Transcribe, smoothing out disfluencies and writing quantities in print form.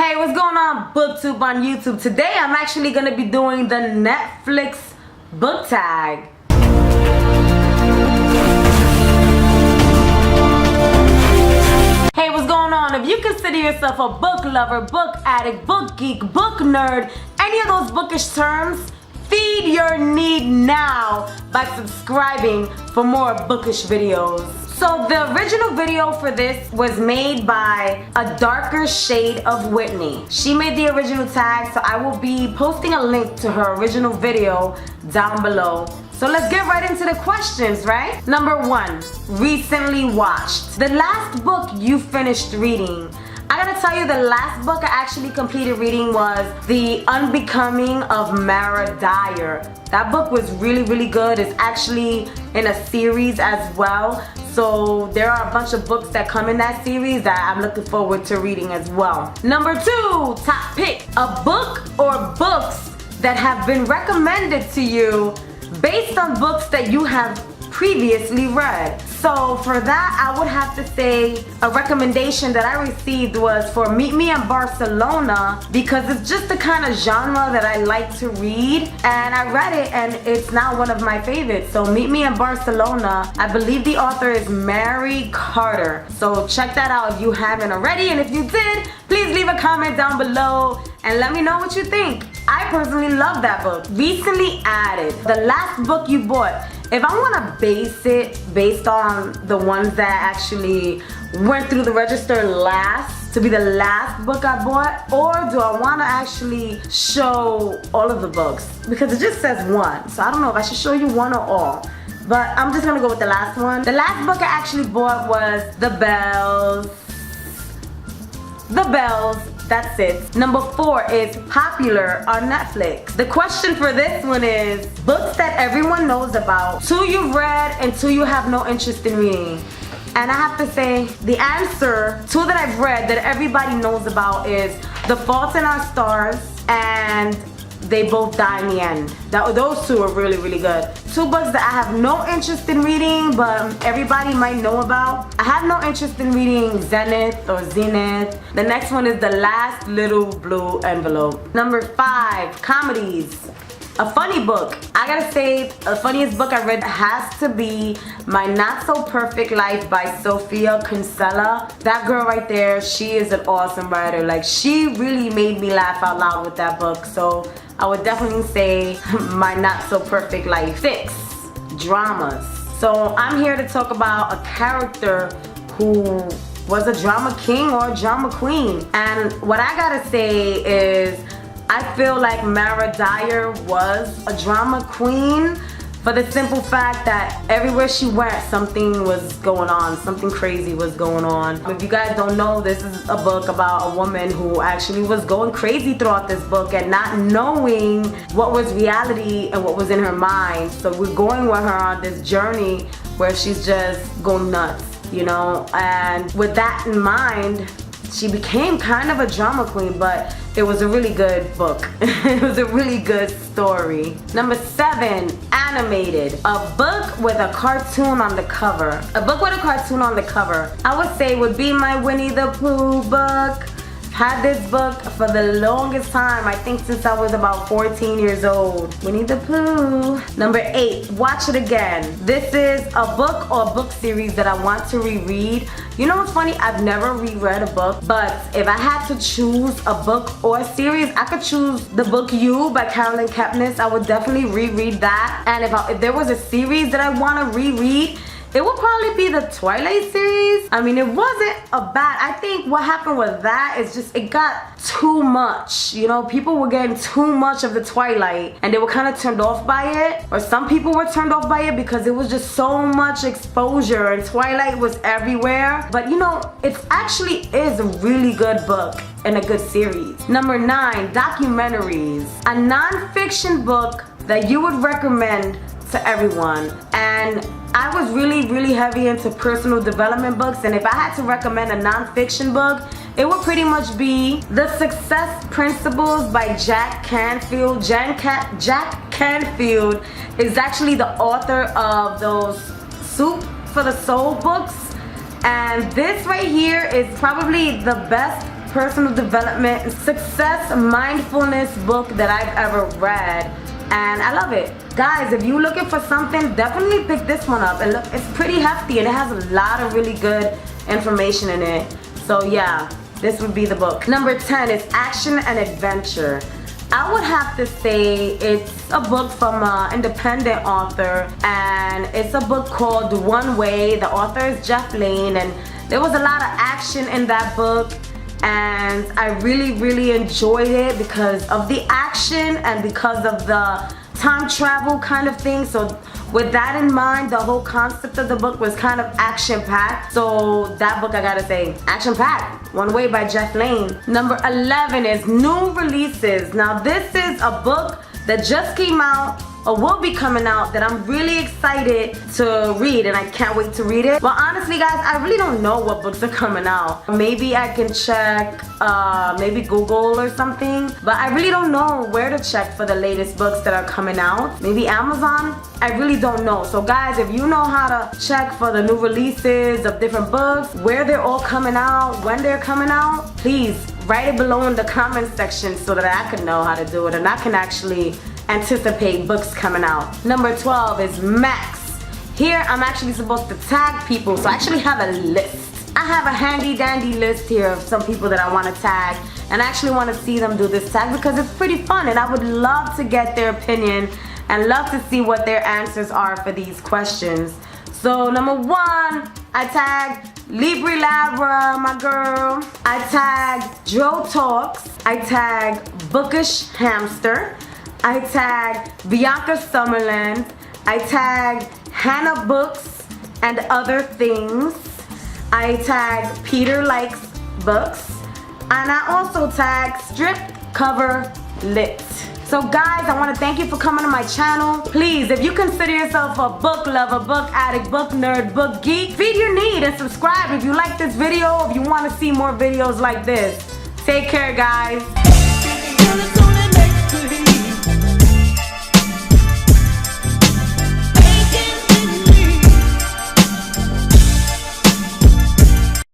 Hey, what's going on, booktube on YouTube? Today I'm actually going to be doing the Netflix book tag. Hey, what's going on? If you consider yourself a book lover, book addict, book geek, book nerd, any of those bookish terms, feed your need now by subscribing for more bookish videos. So the original video for this was made by A Darker Shade of Whitney. She made the original tag, so I will be posting a link to her original video down below. So let's get right into the questions, right? Number 1, recently watched. The last book you finished reading. I gotta tell you, the last book I actually completed reading was The Unbecoming of Mara Dyer. That book was really good. It's actually in a series as well. So there are a bunch of books that come in that series that I'm looking forward to reading as well. Number 2, top pick. A book or books that have been recommended to you based on books that you have previously read. So for that, I would have to say a recommendation that I received was for Meet Me in Barcelona, because it's just the kind of genre that I like to read, and I read it and it's now one of my favorites. So Meet Me in Barcelona, I believe the author is Mary Carter. So check that out if you haven't already, and if you did, please leave a comment down below and let me know what you think. I personally love that book. Recently added, the last book you bought. If I want to base it based on the ones that actually went through the register last, to be the last book I bought, or do I want to actually show all of the books? Because it just says 1, so I don't know if I should show you 1 or all. But I'm just going to go with the last one. The last book I actually bought was The Bells. That's it. Number 4 is popular on Netflix. The question for this one is books that everyone knows about, 2 you've read and 2 you have no interest in reading. And I have to say the answer, 2 that I've read that everybody knows about is The Fault in Our Stars and They Both Die in the End. Those 2 are really good. 2 books that I have no interest in reading, but everybody might know about. I have no interest in reading Zenith or Zenith. The next one is The Last Little Blue Envelope. Number 5, comedies. A funny book. I gotta say, the funniest book I read has to be My Not So Perfect Life by Sophia Kinsella. That girl right there, she is an awesome writer. Like, she really made me laugh out loud with that book. So I would definitely say My Not So Perfect Life. 6, dramas. So I'm here to talk about a character who was a drama king or a drama queen. And what I gotta say is, I feel like Mara Dyer was a drama queen for the simple fact that everywhere she went, something was going on, something crazy was going on. If you guys don't know, this is a book about a woman who actually was going crazy throughout this book and not knowing what was reality and what was in her mind. So we're going with her on this journey where she's just going nuts, you know? And with that in mind, she became kind of a drama queen, but it was a really good book. It was a really good story. Number 7, animated. A book with a cartoon on the cover. A book with a cartoon on the cover, I would say, would be my Winnie the Pooh book. Had this book for the longest time, I think since I was about 14 years old. Winnie the Pooh. Number 8, watch it again. This is a book or book series that I want to reread. You know what's funny? I've never reread a book, but if I had to choose a book or a series, I could choose the book You by Carolyn Kepnes. I would definitely reread that. And if there was a series that I want to reread, it would probably be the Twilight series. I mean, it wasn't a bad, I think what happened with that is just it got too much. You know, people were getting too much of the Twilight and they were kind of turned off by it. Or some people were turned off by it because it was just so much exposure and Twilight was everywhere. But you know, it actually is a really good book and a good series. Number 9, documentaries. A non-fiction book that you would recommend to everyone. And I was really heavy into personal development books, and if I had to recommend a non-fiction book, it would pretty much be The Success Principles by Jack Canfield. Jack Canfield is actually the author of those Soup for the Soul books, and this right here is probably the best personal development and success mindfulness book that I've ever read, and I love it. Guys, if you're looking for something, definitely pick this one up. And look, it's pretty hefty and it has a lot of really good information in it. So yeah, this would be the book. Number 10 is Action and Adventure. I would have to say it's a book from an independent author, and it's a book called One Way. The author is Jeff Lane, and there was a lot of action in that book, and I really enjoyed it because of the action and because of the time travel kind of thing. So with that in mind, the whole concept of the book was kind of action-packed. So that book, I gotta say, action-packed. One Way by Jeff Lane. Number 11 is New Releases. Now this is a book that just came out or will be coming out that I'm really excited to read, and I can't wait to read it. Well, honestly guys, I really don't know what books are coming out. Maybe I can check maybe Google or something, but I really don't know where to check for the latest books that are coming out. Maybe Amazon? I really don't know. So guys, if you know how to check for the new releases of different books, where they're all coming out, when they're coming out, please write it below in the comment section so that I can know how to do it and I can actually anticipate books coming out. Number 12 is Max. Here I'm actually supposed to tag people, so I actually have a list. I have a handy dandy list here of some people that I want to tag, and I actually want to see them do this tag because it's pretty fun and I would love to get their opinion and love to see what their answers are for these questions. So number 1, I tagged Libri Labra, my girl. I tagged Dro Talks. I tagged Bookish Hamster. I tagged Bianca Summerland. I tagged Hannah Books and Other Things. I tagged Peter Likes Books. And I also tagged Strip Cover Lit. So guys, I want to thank you for coming to my channel. Please, if you consider yourself a book lover, book addict, book nerd, book geek, feed your need and subscribe if you like this video, if you want to see more videos like this. Take care, guys.